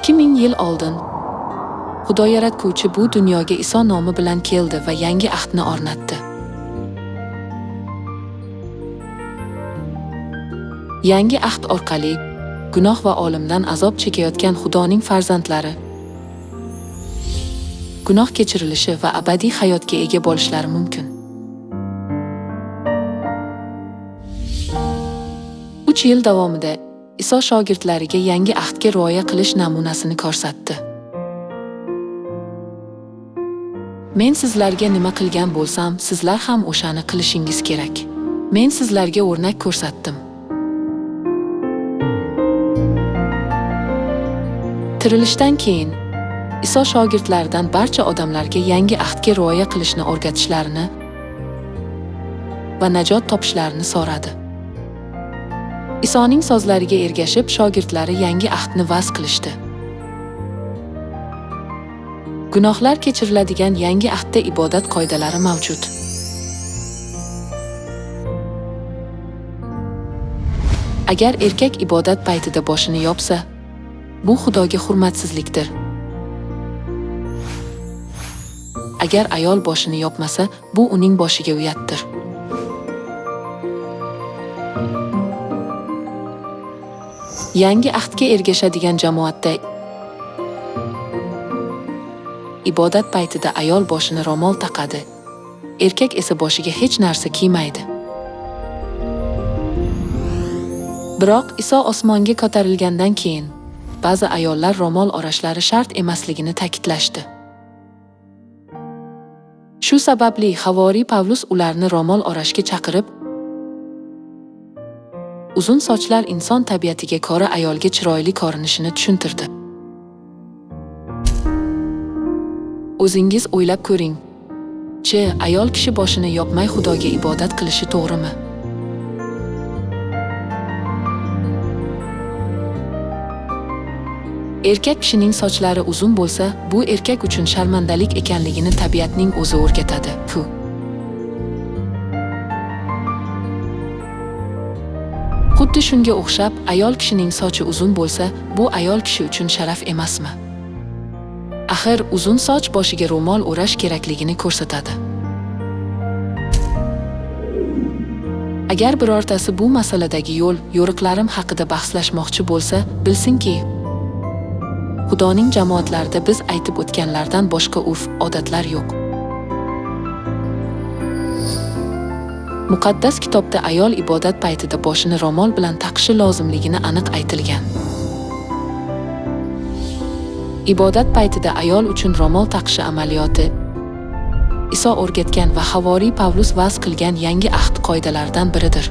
2000 yil oldin Xudo yaratguvchi bu dunyoga Iso nomi bilan keldi va yangi ahdni o'rnatdi. Yangi ahd orqali gunoh va o'limdan azob chekayotgan Xudoning farzandlari gunoh kechirilishi va abadiy hayotga ega bo'lishlari mumkin. 3 yil davomida Iso shogirdlariga yangi ahdga rioya qilish namunasini ko'rsatdi. Men sizlarga nima qilgan bo'lsam, sizlar ham o'shani qilishingiz kerak. Men sizlarga o'rnak ko'rsatdim. Tirilishdan keyin Iso shogirdlaridan barcha odamlarga yangi ahdga rioya qilishni o'rgatishlarini va najot topishlarini so'radi. Isoning so'zlariga ergashib, shogirdlari yangi ahdni vaz qilishdi. Gunohlar kechiriladigan yangi ahdda ibodat qoidalari mavjud. Agar erkak ibodat paytida boshini yopsa, bu Xudoga hurmatsizlikdir. Agar ayol boshini yopmasa, bu uning boshiga uyatdir. Yangi ahdga ergashadigan jamoatda ibodat paytida ayol boshini ro'mol taqadi, erkak esa boshiga hech narsa kiymaydi. Biroq Iso osmonga ko'tarilgandan keyin ba'zi ayollar ro'mol o'rashlari shart emasligini ta'kidlashdi. Shu sababli Havoriy Pavlus ularni ro'mol o'rashga chaqirib, uzun sochlar inson tabiatiga ko'ra ayolga chiroyli ko'rinishini tushuntirdi. O'zingiz o'ylab ko'ring. Ayol kishi boshini yopmay Xudoga ibodat qilishi to'g'rimi? Erkak kishining sochlari uzun bo'lsa, bu erkak uchun sharmandalik ekanligini tabiatning o'zi o'rgatadi. Xuddi shunga o'xshab, ayol kishining sochi uzun bo'lsa, bu ayol kishi uchun sharaf emasmi? Axir uzun soch boshiga ro'mol o'rash kerakligini ko'rsatadi. Agar birortasi bu masaladagi yo'riqlarim haqida bahslashmoqchi bo'lsa, bilsinki, Xudoning jamoatlarida biz aytib o'tganlardan boshqa urf-odatlar yo'q. Muqaddas kitobda ayol ibodat paytida boshini ro'mol bilan taqishi lozimligini aniq aytilgan. Ibodat paytida ayol uchun ro'mol taqishi amaliyoti Iso o'rgatgan va Havoriy Pavlus vaz qilgan yangi ahd qoidalaridan biridir.